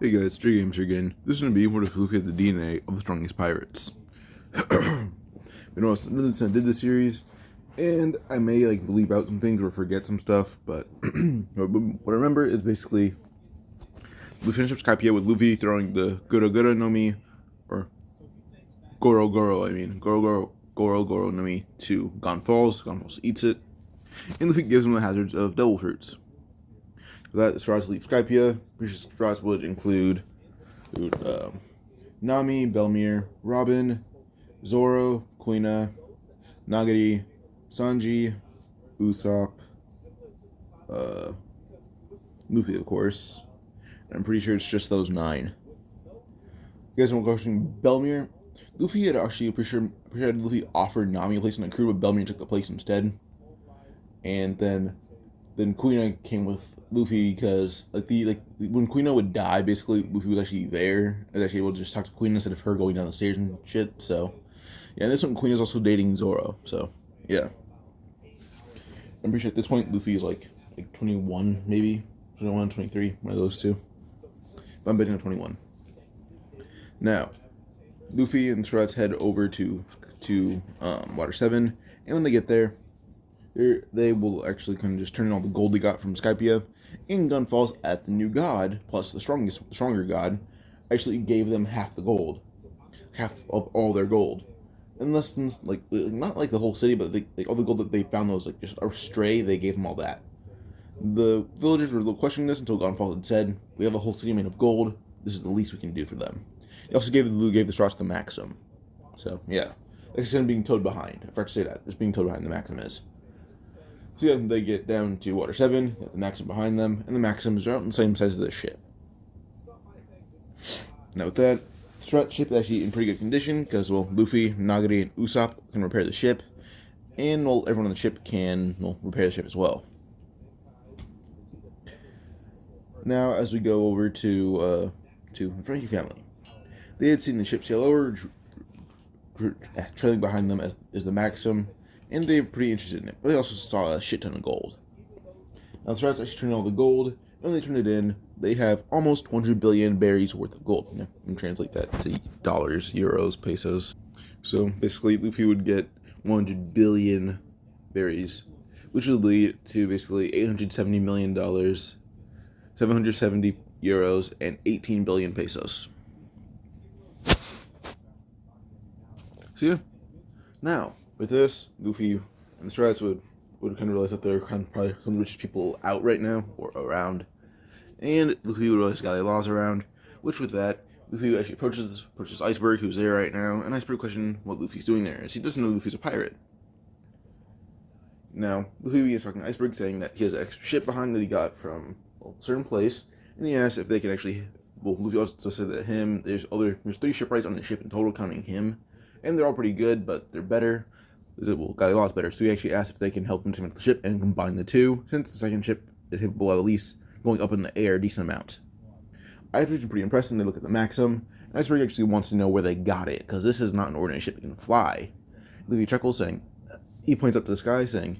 Hey guys, Jay-Sensei again. This is going to be what if Luffy had the DNA of the strongest pirates. You know, I did this series, and I may leave out some things or forget some stuff, but what I remember is basically we finished up Skypiea with Luffy throwing the Goro Goro no Mi, or Goro Goro, Goro no Mi to Gon Falls. Gon Falls eats it, and Luffy gives him the hazards of devil fruits. So that straws leave Skypiea. Previous straws would include Nami, Belmere, Robin, Zoro, Kuina, Nagari, Sanji, Usopp, Luffy, of course. And I'm pretty sure it's just those 9. You guys want to question Belmere? Luffy had actually pretty sure Luffy offered Nami a place in the crew, but Belmere took the place instead. And then Kuina came with Luffy because when Kuina would die, basically Luffy was actually there. I was actually able to just talk to Kuina instead of her going down the stairs and shit. So yeah, and this one Kuina's also dating Zoro. So yeah, I'm pretty sure at this point Luffy is like 21, maybe 21, 23, one of those two. But I'm betting on 21. Now, Luffy and Struts head over to Water 7, and when they get there, they will actually kind of just turn in all the gold they got from Skypiea. In Gun Falls, at the new god, plus the stronger god, actually gave them half the gold. Half of all their gold. In less than, not like the whole city, but all the gold that they found that was just a stray, they gave them all that. The villagers were questioning this until Gon Falls had said, "We have a whole city made of gold. This is the least we can do for them." They also gave the straws the Maxim. So, yeah. It's kind of being towed behind. I forgot to say that. It's being towed behind, the Maxim is. So yeah, they get down to Water 7, the Maxim behind them, and the Maxim is around the same size as the ship. Now with that, the Strut ship is actually in pretty good condition, because, well, Luffy, Nagari, and Usopp can repair the ship, and, well, everyone on the ship can, repair the ship as well. Now, as we go over to the Frankie family, they had seen the ship sail over, trailing behind them is the Maxim, and they were pretty interested in it. But they also saw a shit ton of gold. Now the Strats actually turned all the gold, and when they turned it in, they have almost 100 billion berries worth of gold. You can translate that to dollars, euros, pesos. So basically, Luffy would get 100 billion berries, which would lead to basically $870 million, 770 euros, and 18 billion pesos. So yeah, now with this, Luffy and the Strats would kind of realize that they're kind of probably some of the richest people out right now, or around. And Luffy would realize got laws around, which with that, Luffy actually approaches Iceberg, who's there right now, and Iceberg questions what Luffy's doing there, as he doesn't know Luffy's a pirate. Now, Luffy begins talking to Iceberg, saying that he has an extra ship behind that he got from a certain place, and he asks if they can actually, Luffy also said that there's 3 shipwrights on the ship in total, counting him, and they're all pretty good, but they're better. Well, Galilaw's better, so he actually asked if they can help him to make the ship and combine the two, since the second ship is capable of at least going up in the air a decent amount. Iceberg's pretty impressed, and they look at the Maxim, and Iceberg actually wants to know where they got it, because this is not an ordinary ship that can fly. Luffy chuckles, saying, he points up to the sky, saying,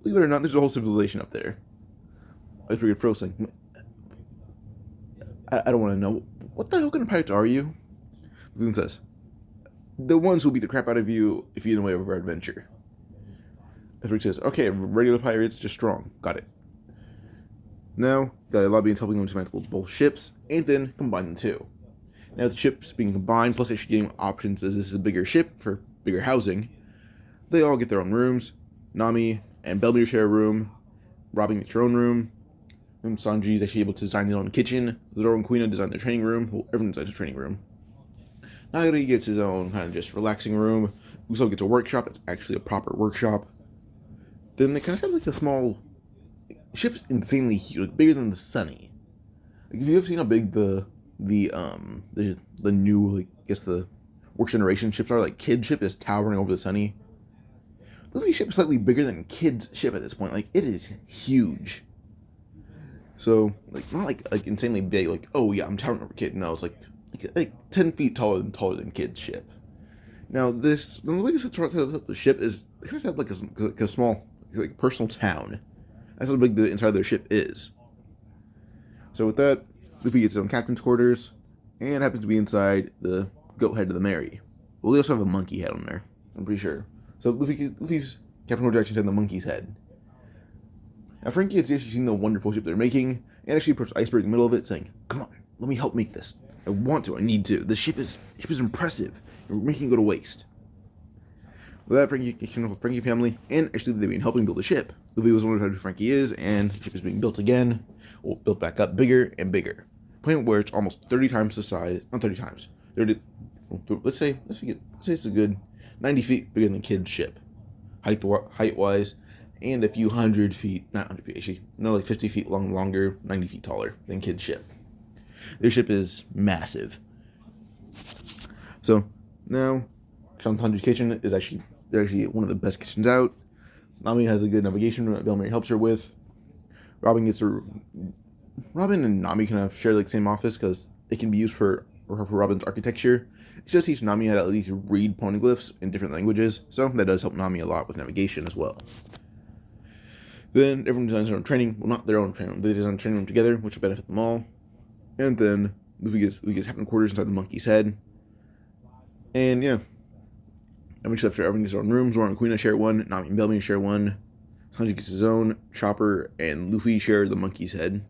"Believe it or not, there's a whole civilization up there." Iceberg froze, saying, I don't want to know. What the hell kind of pirates are you? Luffy says, "The ones who'll beat the crap out of you if you're in the way of our adventure." Iceberg says, "Okay, regular pirates, just strong. Got it." Now, Galileo begins helping them dismantle both ships, and then combine the two. Now, the ships being combined, plus actually getting options as this is a bigger ship for bigger housing, they all get their own rooms. Nami and Belmere share a room, Robin gets her own room, and Sanji is actually able to design his own kitchen. Zoro and Kuina design their training room. Well, everyone designs a training room. Nagari gets his own kind of just relaxing room. Usopp gets a workshop that's actually a proper workshop. Then they kind of have like a small ship's insanely huge, bigger than the Sunny. Like, if you've ever seen how big the new, the worst generation ships are, like Kid ship is towering over the Sunny. Luffy's ship is slightly bigger than Kid's ship at this point. Like, it is huge. So, not like insanely big. Like, oh yeah, I'm towering over Kid. No, it's like 10 feet taller than Kid's ship. Now, the way this set up the ship is they kind of set up like a small personal town. That's how big the inside of their ship is. So with that, Luffy gets his own captain's quarters, and happens to be inside the goat head of the Mary. Well, they also have a monkey head on there, I'm pretty sure. So Luffy's captain quarters actually had the monkey's head. Now Frankie has actually seen the wonderful ship they're making, and actually approached Iceberg in the middle of it, saying, "Come on, let me help make this. I want to, I need to. The ship is impressive. We're making it go to waste." With that, Frankie connected with Frankie family, and actually they've been helping build the ship. Luffy was wondering who Frankie is, and the ship is being built again, built back up bigger and bigger. Point where it's almost 30 times the size, not 30 times. Let's say it's a good 90 feet bigger than Kid's ship, height wise, and a few 100 feet, not 100 feet actually, no, like 50 feet longer, 90 feet taller than Kid's ship. Their ship is massive. So now, Shantanji's kitchen is actually one of the best kitchens out. Nami has a good navigation that Belmary helps her with. Robin and Nami kind of share like the same office because it can be used for Robin's architecture. It just teaches Nami how to at least read poneglyphs in different languages, so that does help Nami a lot with navigation as well. Then everyone designs their own training. Well, not their own training. They design a training room together, which will benefit them all. And then Luffy gets captain quarters inside the monkey's head. And yeah. Eventually after everyone gets their own rooms, Zoro and Kuina share one, Nami and Bellamy share one. Sanji gets his own, Chopper and Luffy share the monkey's head.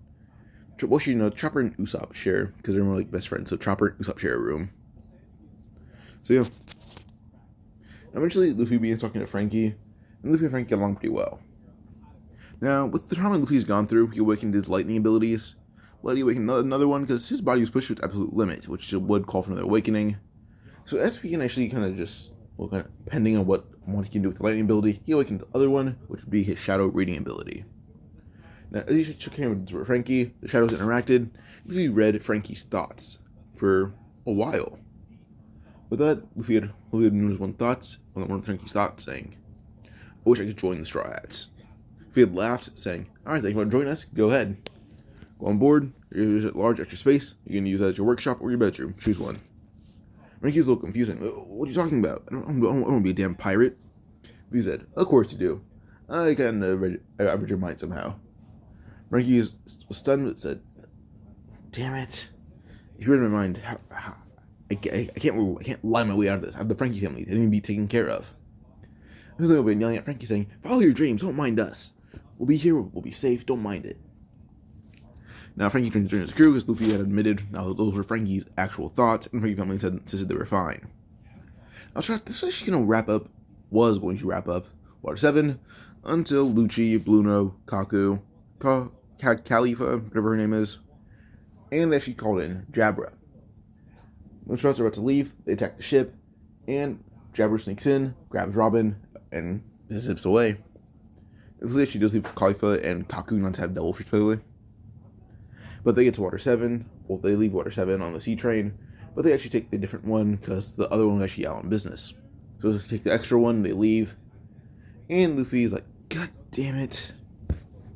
Well, Chopper and Usopp share, because they're more like best friends, so Chopper and Usopp share a room. So yeah. Eventually Luffy begins talking to Frankie, and Luffy and Frankie get along pretty well. Now, with the trauma Luffy's gone through, he awakened his lightning abilities. Well, he awakened another one, because his body was pushed to its absolute limit, which would call for another awakening. So as we can actually kind of just, depending on what he can do with the lightning ability, he awakened the other one, which would be his shadow reading ability. Now, as he shook hands with Frankie, the shadows interacted. Luffy read Frankie's thoughts for a while. With that, Luffy had one of Frankie's thoughts, saying, "I wish I could join the Straw Hats." Luffy had laughed, saying, "Alright, then you want to join us? Go ahead. Go on board. There's a large extra space. You can use that as your workshop or your bedroom. Choose one." Frankie's a little confusing. "What are you talking about? I don't want to be a damn pirate." Luffy said, "Of course you do. I can average your mind somehow." Frankie was stunned, but said, "Damn it! If you read my mind, I can't lie my way out of this. I have the Frankie family. They need to be taken care of." Luffy had been yelling at Frankie, saying, "Follow your dreams. Don't mind us. We'll be here. We'll be safe. Don't mind it." Now Frankie turned to join his crew because Luffy had admitted now those were Frankie's actual thoughts, and Frankie family insisted they were fine. Now this was actually going to wrap up Water 7 until Lucci, Bluno, Kaku, Khalifa, whatever her name is, and they actually called in Jabra. When the Straws are about to leave, they attack the ship, and Jabra sneaks in, grabs Robin, and zips away. She does leave Khalifa and Kaku not to have devilfish, by the way. But they get to Water 7. Well, they leave Water 7 on the sea train, but they actually take the different one because the other one was actually out on business. So they take the extra one, they leave, and Luffy's like, "God damn it."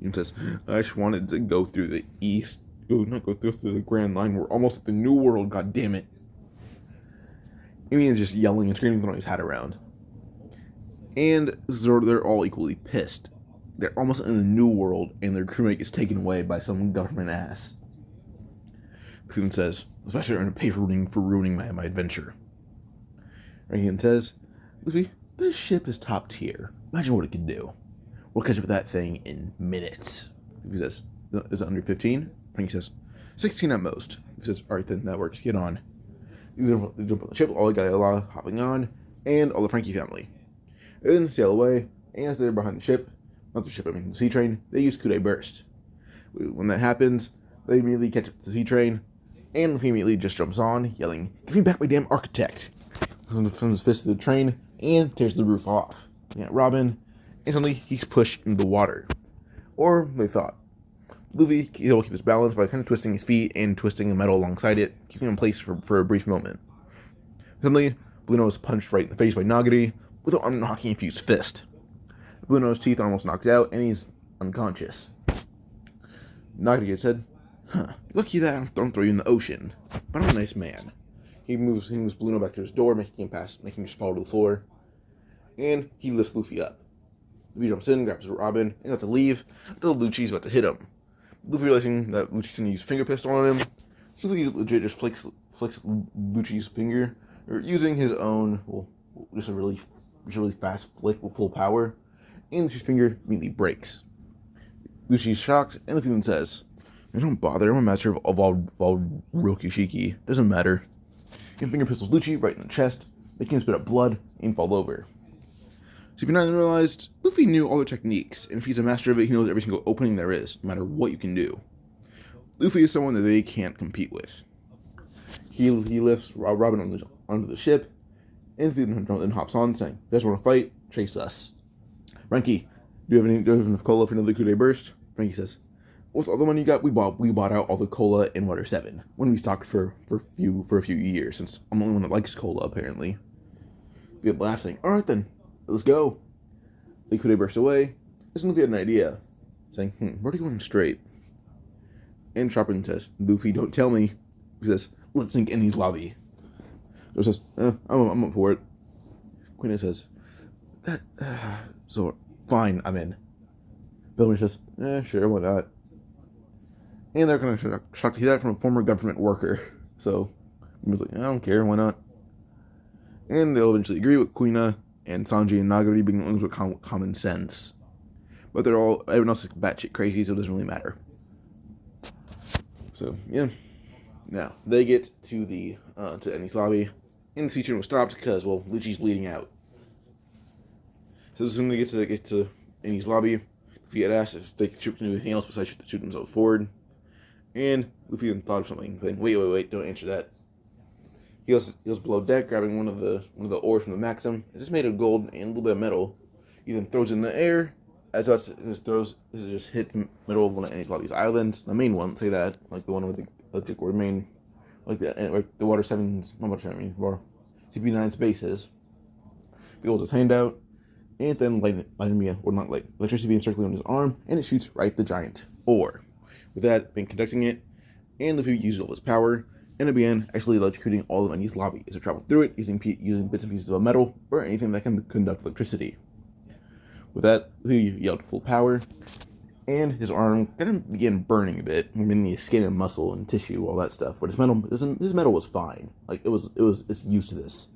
He says, "I just wanted to go through the east. Not go through the Grand Line. We're almost at the New World, god damn it." I mean, just yelling and screaming, throwing his hat around. And they're all equally pissed. They're almost in the New World, and their crewmate gets taken away by some government ass. Kuhn says, "Especially I'm going to pay for ruining my adventure." Rankin says, "Luffy, this ship is top tier. Imagine what it can do. We'll catch up with that thing in minutes." Luffy says, "Is it under 15? Frankie says, 16 at most." He says, "Alright then, that works. Get on." They jump on the ship, all the guys hopping on, and all the Frankie family. They then sail away, and as they're behind the ship, the sea train, they use Kude Burst. When that happens, they immediately catch up to the sea train, and Luffy immediately just jumps on, yelling, "Give me back my damn architect!" From his fist to the train, and tears the roof off. Yeah, Robin, and suddenly he's pushed into the water. Or they thought. Luffy is able to keep his balance by kind of twisting his feet and twisting the metal alongside it, keeping him in place for a brief moment. Suddenly, Bluno is punched right in the face by Nagari with an unhockey-infused fist. Bluno's teeth are almost knocked out, and he's unconscious. Nagari said, "Lucky that I don't throw you in the ocean, but I'm a nice man." He moves Bluno back to his door, making him just fall to the floor, and he lifts Luffy up. Luffy jumps in, grabs Robin, and about to leave until Lucci's about to hit him. Luffy realizing that Lucci's gonna use finger pistol on him, Luffy legit just flicks Lucci's finger, or using his own, well, just a really fast flick with full power, and Lucci's finger immediately breaks. Lucci's shocked, and Luffy then says, "Don't bother, I'm a master of all Rokushiki. Doesn't matter." And finger pistols Lucci right in the chest, making him spit up blood and fall over. CP9 realized Luffy knew all the techniques, and if he's a master of it, he knows every single opening there is, no matter what you can do. Luffy is someone that they can't compete with. He lifts Robin onto the ship, and then hops on, saying, "You guys want to fight? Chase us." Frankie, do you have enough cola for another Coup-Day burst? Frankie says, "With all the money you got, we bought out all the cola in Water 7. When we stocked for a few years, since I'm the only one that likes cola, apparently." Luffy laughs, saying, "Alright then, let's go." The Coup-Day burst away. As Luffy had an idea, saying, "Where are you going straight?" And Chopper says, "Luffy, don't tell me." He says, "Let's sink Ennie's lobby." Joe says, I'm up for it." Queen says, so fine, I'm in." Bellamy says, "Sure, why not?" And they're kind of shocked to hear that from a former government worker. So he was like, "I don't care, why not?" And they'll eventually agree with Kuina and Sanji and Nagari being the ones with common sense. But everyone else is batshit crazy, so it doesn't really matter. So, yeah. Now, they get to to Ennie's lobby, and the sea train was stopped because, well, Lucci's bleeding out. So as soon as they get to Ennie's lobby, Luffy had asked if they could do anything else besides shoot themselves forward. And Luffy then thought of something, saying, wait, don't answer that. He goes below deck, grabbing one of the ores from the Maxim. It's just made of gold and a little bit of metal. He then throws it in the air. As it just hit the middle of one of Ennie's lobby's islands. The main one, say that, like the one with the electric or main, like the Water 7's, not Water 7, or CP9's bases. He holds his hand out, and then electricity being circling on his arm, and it shoots right the giant ore. With that being conducting it, and Luffy uses all his power, and it began actually electrocuting all of Ennie's lobby as it traveled through it, using bits and pieces of metal or anything that can conduct electricity. With that, Luffy yelled full power, and his arm kind of began burning a bit, meaning his skin and muscle and tissue, all that stuff. But his metal was fine. Like it's used to this.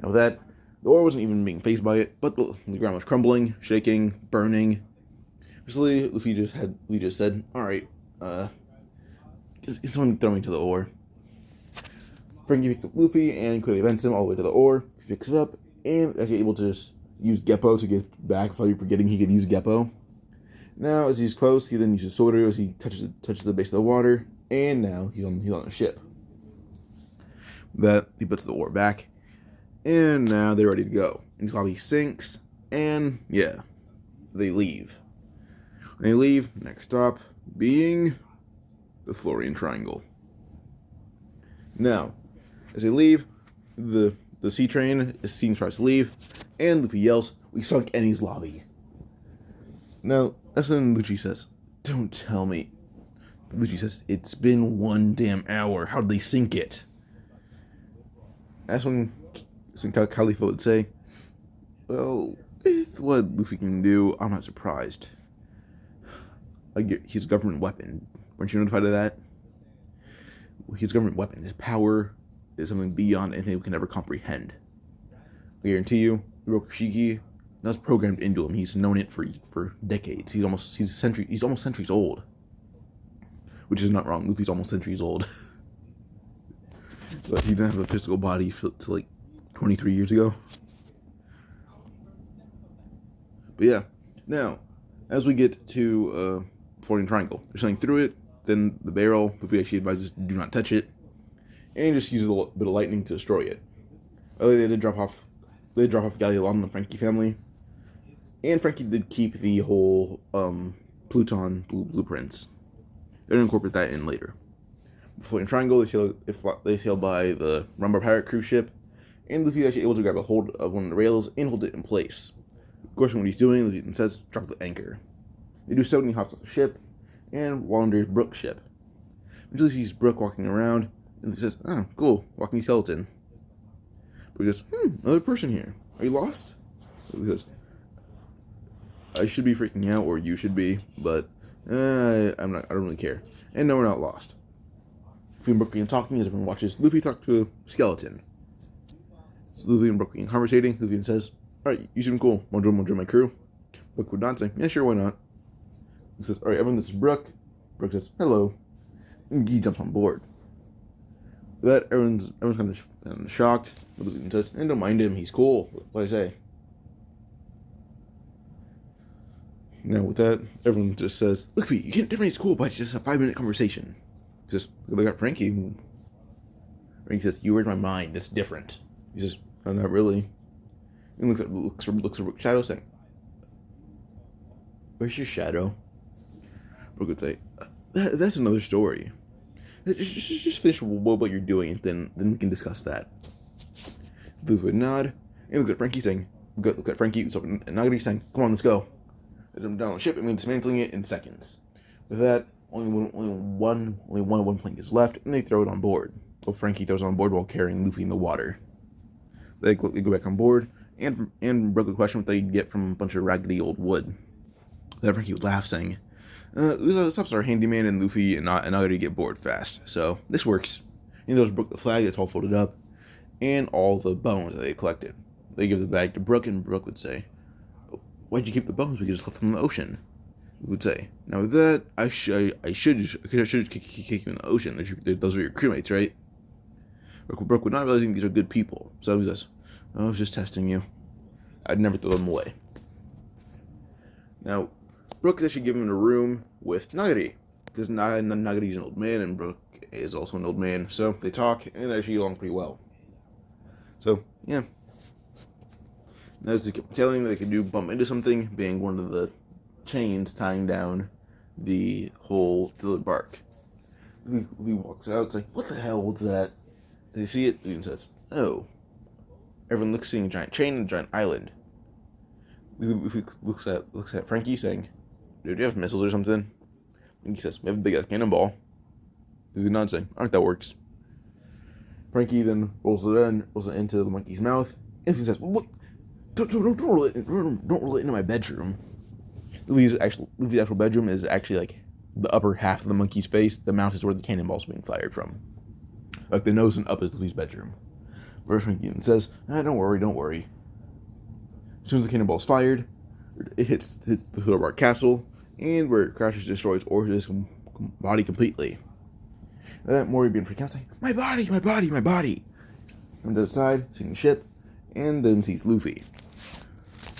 Now with that, the ore wasn't even being phased by it, but the ground was crumbling, shaking, burning. Basically, Luffy just said, "Alright, is someone throwing to the ore?" Frankie picks up Luffy and could advance him all the way to the ore. He picks it up and actually able to just use Geppo to get back, forgetting he could use Geppo. Now, as he's close, he then uses Sword as he touches the base of the water, and now he's on a ship. That he puts the ore back, and now they're ready to go. And his lobby sinks, and yeah, they leave. When they leave, next stop being the Florian Triangle. Now, as they leave, the sea train is seen tries to leave, and Luffy yells, "We sunk Ennie's lobby." Now, that's when Lucci says, "Don't tell me." Lucci says, "It's been 1 damn hour. How'd they sink it?" That's when Khalifa would say, "Well, with what Luffy can do, I'm not surprised. He's a government weapon. Weren't you notified of that? He's a government weapon. His power is something beyond anything we can ever comprehend. I guarantee you, the Rokushiki, that's programmed into him. He's known it for decades. He's almost centuries old. Which is not wrong. Luffy's almost centuries old. But he didn't have a physical body till like 23 years ago. But yeah, now, as we get to Florian Triangle, they're sailing through it, then the barrel, Luffy actually advises do not touch it, and just use a little bit of lightning to destroy it. They did drop off Galileo on the Frankie family, and Frankie did keep the whole Pluton blueprints. They're going to incorporate that in later. Florian Triangle, they sailed by the Rumbar Pirate cruise ship, and Luffy is actually able to grab a hold of one of the rails and hold it in place. Of course, what he's doing, Luffy says, drop the anchor. They do so, and he hops off the ship, and wanders Brook's ship. Until he sees Brook walking around, and he says, "Oh, cool, walking skeleton." But he goes, "Another person here. Are you lost?" So he goes, "I should be freaking out, or you should be, but I don't really care. And no, we're not lost. Luffy and Brook begin talking as everyone watches Luffy talk to a skeleton. So Luffy and Brook begin conversating. Luffy says, "Alright, you seem cool. Want to join my crew?" Brook would nod, saying, "Yeah, sure, why not?" He says, "Alright, everyone, this is Brook." Brook says, "Hello." And he jumps on board. With that, everyone's kind of shocked. Luffy says, "And don't mind him, he's cool." What I say. Now, with that, everyone just says, "Luffy, you can't definitely it's cool, but it's just a 5-minute conversation." He says, "Look at Frankie." Frankie says, "You read my mind. That's different." He says, "Oh, not really." And looks for Shadow, saying, "Where's your shadow?" Brook would say, That's another story. Just finish what you're doing, and then we can discuss that." Luffy would nod and looks at Frankie, saying, "Look at Frankie." So Nagari saying, "Come on, let's go." They jump down on the ship and we're dismantling it in seconds. With that, only one plank is left, and they throw it on board. Well, Frankie throws it on board while carrying Luffy in the water. They quickly go back on board, and Brook would question what they get from a bunch of raggedy old wood. Then Frankie would laugh, saying, "Usopp's our handyman, and Luffy and Nagari get bored fast, so this works." And there's Brook the flag that's all folded up, and all the bones that they collected. They give the bag to Brook, and Brook would say, "Why'd you keep the bones? We could just left them in the ocean." He would say, "Now with that, I should kick you in the ocean. Those are your crewmates, right?" Brook would not realizing these are good people, so he says, "I was just testing you. I'd never throw them away." Now, Brook is actually given a room with Nagari, because Nagari's an old man, and Brook is also an old man, so they talk, and they actually get along pretty well. So, yeah. And as they kept telling, they could bump into something, being one of the chains tying down the whole fiddler bark. Lee walks out, it's like, "What the hell was that?" As you see it, Lee says, "Oh." Everyone looks, seeing a giant chain and a giant island. Lee looks at Frankie, saying, "Dude, do you have missiles or something?" Frankie says, "We have a big cannonball." Lee nods, saying, "Alright, that works." Frankie then rolls it into the monkey's mouth, and he says, "What? Don't roll it into my bedroom." Luffy's actual bedroom is actually like the upper half of the monkey's face. The mouth is where the cannonball's being fired from. Like the nose and up is Luffy's bedroom. Whereas Frankie says, Don't worry. As soon as the cannonball's fired, it hits the Cyborg castle, and where it crashes, destroys Orch's body completely. And that Mori being freaked out, saying, my body! Comes outside, seeing the ship, and then sees Luffy.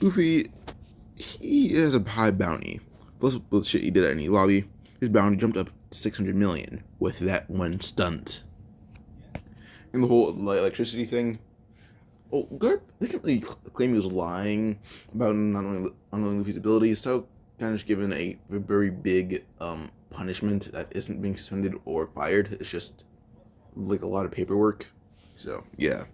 Luffy, he has a high bounty. Plus, with the shit he did at any lobby, his bounty jumped up to 600 million with that one stunt. And the whole electricity thing, well, Garp, they can't really claim he was lying about not knowing Luffy's abilities, so kind of just given a very big punishment that isn't being suspended or fired. It's just like a lot of paperwork. So yeah,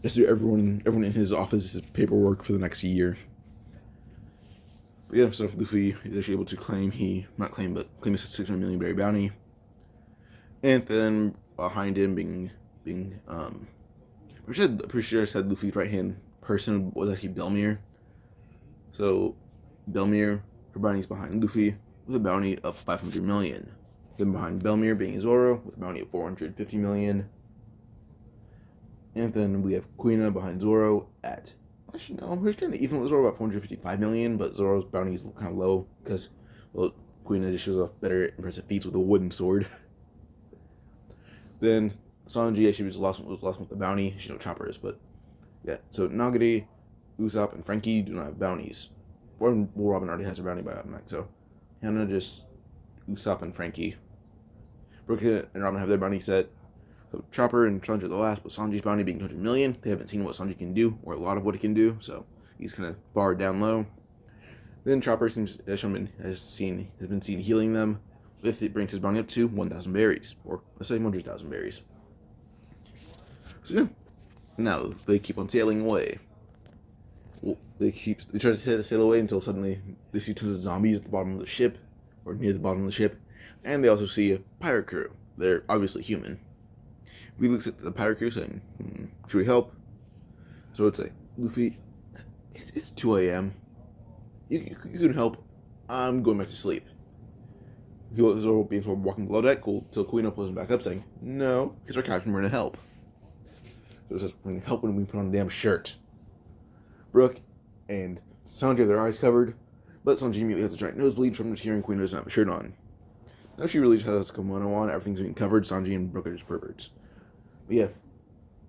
just do everyone in his office is paperwork for the next year. But yeah, so Luffy is actually able to claim a 600 million berry bounty, and then behind him being I'm pretty sure I said Luffy's right hand person was actually Belmir. So Belmir, her bounty's behind Luffy with a bounty of 500 million. Then behind Belmir being Zoro with a bounty of 450 million. And then we have Kuina behind Zoro at, actually no, we're kind of even with Zoro about 455 million, but Zoro's bounty is kind of low because, well, Kuina just shows off better impressive feats with a wooden sword. Then Sanji actually was lost with the bounty. She knows Chopper is, but yeah. So Nagari, Usopp, and Frankie do not have bounties. Or Robin already has a bounty by automatic, so Hannah just Usopp and Frankie. Brook and Robin have their bounty set. So Chopper and Sanji are the last, but Sanji's bounty being 200 million. They haven't seen what Sanji can do, or a lot of what he can do, so he's kind of barred down low. Then Chopper has been seen healing them. It brings his bounty up to 1,000 berries, or let's say 100,000 berries. So yeah, now they keep on sailing away. Well, they try to sail away until suddenly they see tons of zombies at the bottom of the ship, or near the bottom of the ship, and they also see a pirate crew. They're obviously human. We look at the pirate crew saying, should we help? So I'd say, Luffy, it's 2 a.m. You can help. I'm going back to sleep. Zoro being told walking below deck, till Kuina pulls him back up, saying, no, because our captain, we're going to help. So it says, we're going to help when we put on a damn shirt. Brook and Sanji have their eyes covered, but Sanji immediately has a giant nosebleed from the tearing Kuina doesn't have a shirt on. Now she really just has a kimono on, everything's being covered, Sanji and Brook are just perverts. But yeah,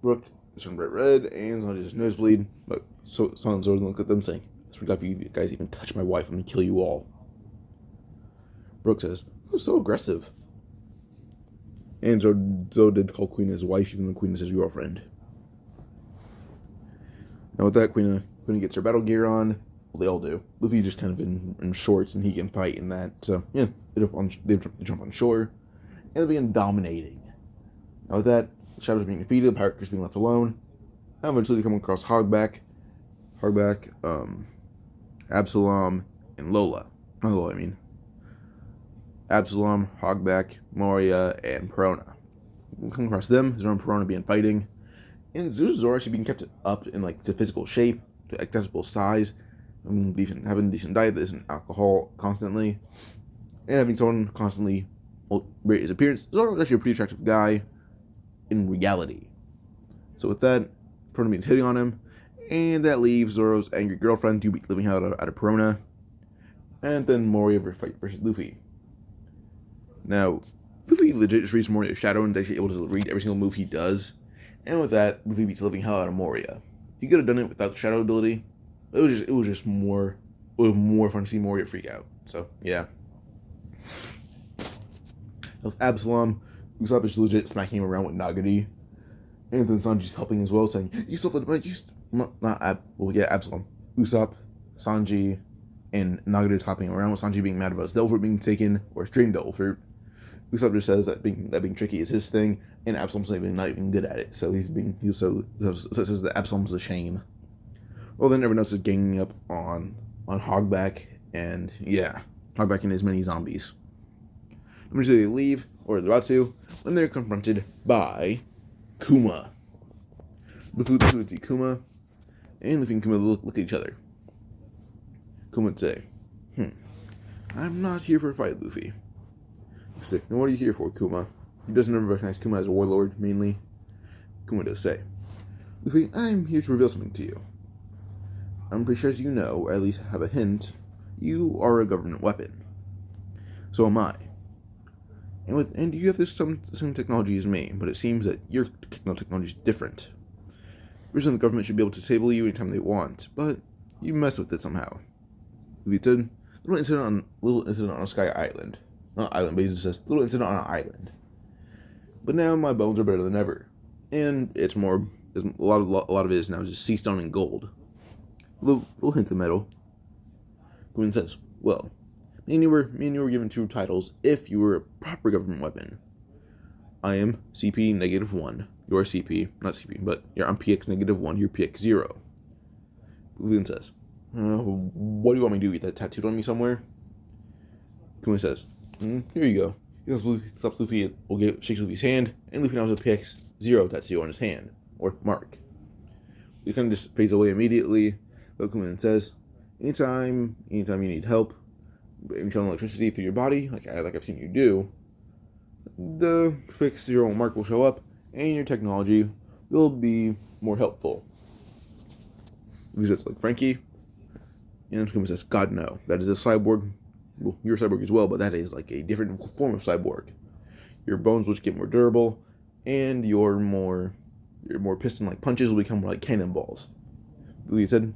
Brook is turned bright red, and Sanji has a nosebleed, but Sanji and Zoro look at them saying, I swear to God, if you guys even touch my wife, I'm going to kill you all. Brook says, who's so aggressive? And Zoro did call Kuina his wife, even though Kuina is his girlfriend. Now with that, Kuina gets her battle gear on. Well, they all do. Luffy just kind of in shorts, and he can fight in that. So, yeah, they jump on shore, and they begin dominating. Now with that, the shadows are being defeated, the pirate crew is being left alone. Now eventually they come across Hogback, Absalom, and Lola. Not Lola, I mean. Absalom, Hogback, Moria, and Perona. We'll come across them, Zoro and Perona being fighting. And Zoro actually being kept up in to physical shape, to acceptable size, having a decent diet that isn't alcohol constantly, and having someone constantly rate his appearance. Zoro is actually a pretty attractive guy in reality. So with that, Perona begins hitting on him, and that leaves Zoro's angry girlfriend to beat the living hell out of Perona, and then Moria fight versus Luffy. Now, Luffy legit just reads Moria's shadow and is actually able to read every single move he does. And with that, Luffy beats the living hell out of Moria. He could have done it without the shadow ability. It was more fun to see Moria freak out. So yeah. With Absalom, Usopp is legit smacking him around with Nagari. And then Sanji's helping as well, saying, Absalom. Usopp, Sanji, and Nagari is slapping him around with Sanji being mad about his devil fruit being taken, or his dream devil fruit. Usopp just says that being tricky is his thing, and Absalom's not even good at it. So he says that Absalom's a shame. Well, then everyone else is ganging up on Hogback, and yeah, Hogback and his many zombies. Eventually they leave, or they're about to, when they're confronted by Kuma. Luffy would see Kuma, and Luffy and Kuma look at each other. Kuma would say, I'm not here for a fight, Luffy. Then what are you here for, Kuma? He doesn't ever recognize Kuma as a warlord, mainly. Kuma does say, Luffy, I'm here to reveal something to you. I'm pretty sure, as you know, or at least have a hint, you are a government weapon. So am I. And you have the same technology as me, but it seems that your technology is different. Originally, the government should be able to disable you anytime they want, but you mess with it somehow. Luffy said, little incident on a sky island. Not island, but he just says, little incident on an island. But now my bones are better than ever. And it's more, a lot of it is now just sea stone and gold. Little hints of metal. Quinn says, well, me and you were given two titles if you were a proper government weapon. I am CP -1. You're CP, not CP, but I'm PX -1, you're PX 0. Quinn says, what do you want me to do? Get that tattooed on me somewhere? Quinn says, here you go. He stops Luffy, shakes Luffy's hand, and Luffy now has a PX 0 tattoo on his hand, or mark. He kind of just fades away immediately. But Kuma says, anytime you need help, channel electricity through your body, like I've seen you do, the PX 0 mark will show up, and your technology will be more helpful. Luffy says, like Frankie, and Kuma says, God no, that is a cyborg. Well, you're a cyborg as well, but that is like a different form of cyborg. Your bones will get more durable, and your more piston-like punches will become more like cannonballs. Luffy said,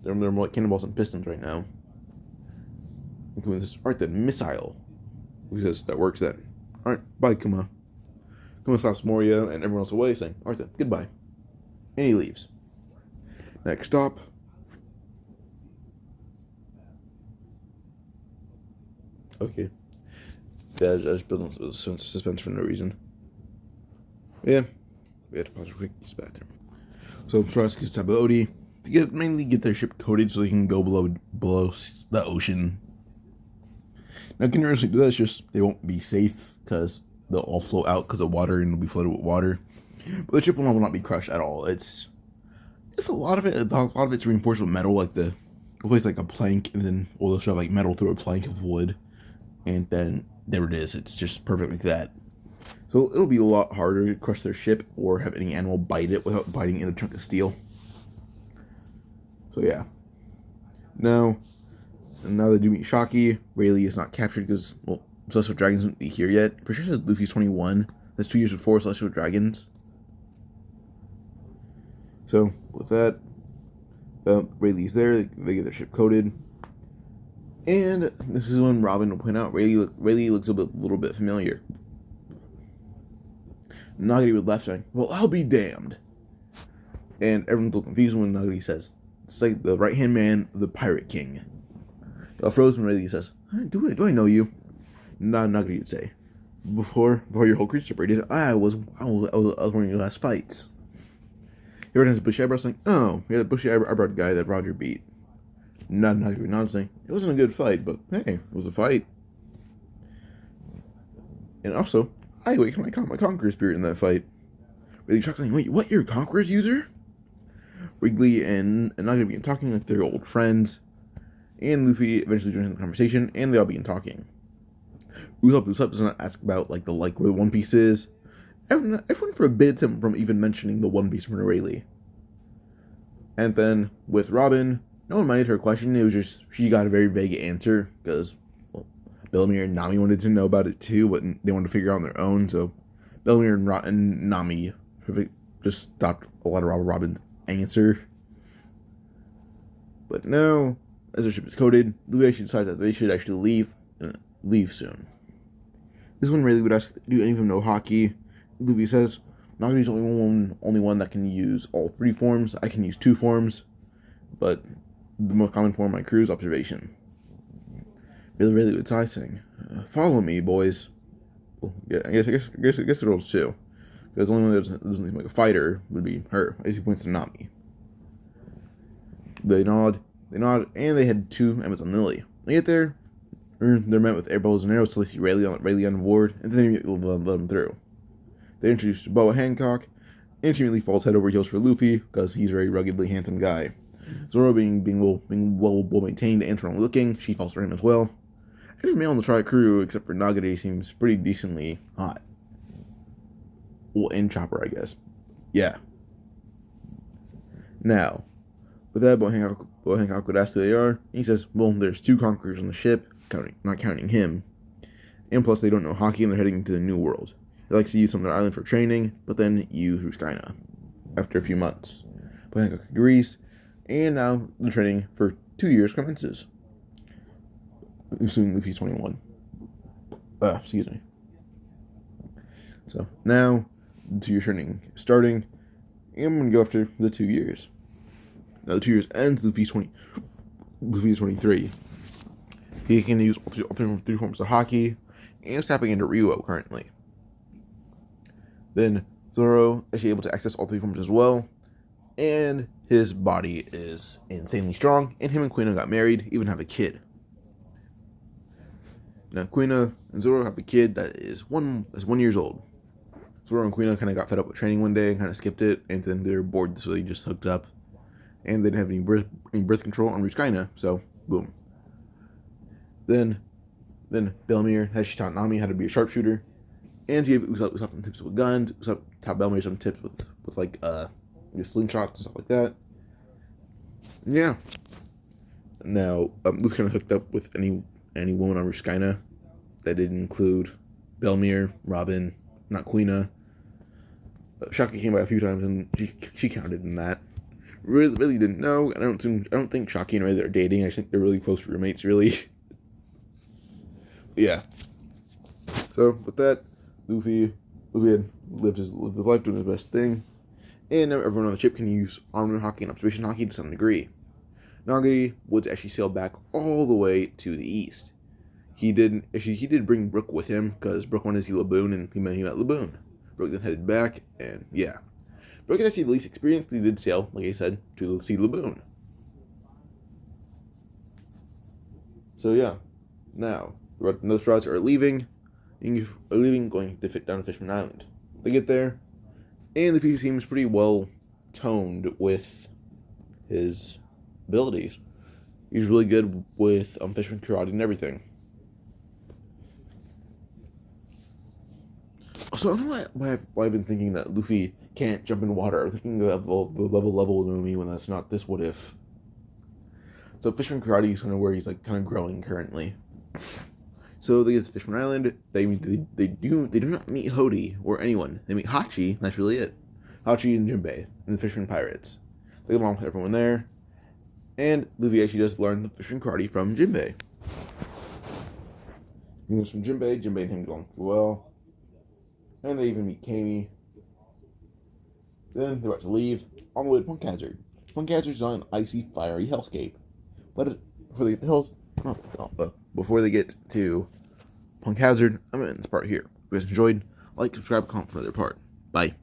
they're more like cannonballs and pistons right now. And Kuma says, alright then, missile. Luffy says, that works then. Alright, bye Kuma. Kuma slaps Moria and everyone else away, saying, alright then, goodbye. And he leaves. Next stop. Okay. Yeah, I was building suspense for no reason. Yeah. We had to pause real quick, use the bathroom. So Trust gets Sabaody to mainly get their ship coated so they can go below the ocean. Now, can you really do that? It's just they won't be safe because they'll all float out because of water and will be flooded with water. But the ship will not be crushed at all. It's a lot of it. A lot of it's reinforced with metal, like the place like a plank, and then they'll shove like metal through a plank of wood, and then there it is. It's just perfect like that. So it'll be a lot harder to crush their ship or have any animal bite it without biting in a chunk of steel. So yeah. Now they do meet Shocky. Rayleigh is not captured because, well, Celestial Dragons won't be here yet. Pretty sure it says Luffy's 21. That's 2 years before Celestial Dragons. So with that, Rayleigh's there. They get their ship coated. And this is when Robin will point out Rayleigh looks a little bit familiar. Nagari would laugh, saying, "Well, I'll be damned." And everyone's a little confused when Nagari says, "It's like the right-hand man of the Pirate King." Frozen Rayleigh says, "Do I know you?" Nagari would say, Before your whole crew separated, I was one of your last fights." He returns to bushy eyebrow, saying, "Oh, yeah, the bushy eyebrow guy that Roger beat." Nagari nods, saying, "It wasn't a good fight, but hey, it was a fight." And also, I awakened my Conqueror spirit in that fight. Rayleigh shocked, saying, "Wait, what? You're a Conqueror's user?" Wrigley and Nagari begin talking like they're old friends. And Luffy eventually joins the conversation, and they all begin talking. Usopp does not ask about where the One Piece is. Everyone forbids him from even mentioning the One Piece from Rayleigh. And then with Robin, no one minded her question. It was just she got a very vague answer because Bellamy and Nami wanted to know about it too, but they wanted to figure it out on their own. So Bellamy and Nami just stopped a lot of Robin's answer. But now, as their ship is coated, Luffy actually decides that they should actually leave soon. This is when Rayleigh would ask, "Do any of them know hockey?" Luffy says, "Nagari's only one that can use all 3 forms. I can use 2 forms, but the most common form of my crew is observation." Rayleigh would sigh, saying, "Follow me, boys." Well, yeah, I guess the girls too, because the only one that doesn't seem like a fighter would be her, as he points to Nami. They nod, and they head to Amazon Lily. They get there, they're met with air bows and arrows till they see Rayleigh on board, and then they let them through. They're introduced to Boa Hancock, and she immediately falls head over heels for Luffy, because he's a very ruggedly handsome guy. Zoro being well maintained and strong looking, she falls for him as well. Every male on the Tri crew, except for Nagari, seems pretty decently hot. Well, and Chopper, I guess. Yeah. Now, with that, Boa Hancock would ask who they are, and he says, well, there's 2 conquerors on the ship, not counting him, and plus they don't know hockey and they're heading to the New World. He likes to use some of their island for training, but then use Ruskaina after a few months. Boa Hancock agrees, and now the training for 2 years commences. Assuming Luffy's 21. Excuse me. So now the 2-year training is starting, and I'm gonna go after the 2 years. Now the 2 years ends. Luffy is 23. He can use all 3 forms of hockey, and is tapping into Ryuo currently. Then Zoro is actually able to access all 3 forms as well, and his body is insanely strong. And him and Kuina got married, even have a kid. Now Kuina and Zoro have a kid that is 1 years old. Zoro and Kuina kind of got fed up with training one day and kind of skipped it, and then they were bored, so they just hooked up. And they didn't have any birth control on Ruskaina, so boom. Then Belmir she taught Nami how to be a sharpshooter, and she gave Usopp some tips with guns. Usopp taught Belmir some tips with slingshots and stuff like that. Yeah. Now Luffy kind of hooked up with any woman on Ruskaina that didn't include Belmir, Robin, not Kuina. Shocky came by a few times, and she counted in that. Really didn't know. I don't think Shocky and Ray are dating. I think they're really close roommates, really. Yeah. So with that, Luffy had lived his life doing his best thing, and now everyone on the ship can use armament hockey and observation hockey to some degree. Nagari would actually sail back all the way to the east. He did bring Brook with him because Brook wanted to see Laboon, and he met Laboon. Brook then headed back, and yeah. Brook is actually the least experienced. He did sail, like I said, to see Laboon. So yeah, now the Straws are leaving, going to fit down to Fishman Island. They get there, and Luffy seems pretty well toned with his abilities. He's really good with fisherman karate and everything. So I don't know why I've been thinking that Luffy can't jump in water. I'm thinking of the level to me when that's not this what if. So fisherman karate is kind of where he's like kind of growing currently. So they get to Fishman Island. They do not meet Hody or anyone. They meet Hachi. That's really it. Hachi and Jinbei and the Fisherman Pirates. They get along with everyone there. And Luffy actually does learn the fisherman karate from Jinbei. He learns from Jinbei. Jinbei and him get along well. And they even meet Kami. Then they're about to leave on the way to Punk Hazard. Punk Hazard's on an icy, fiery hellscape. But before they get to Punk Hazard, I'm going to end this part here. If you guys enjoyed, like, subscribe, comment for another part. Bye.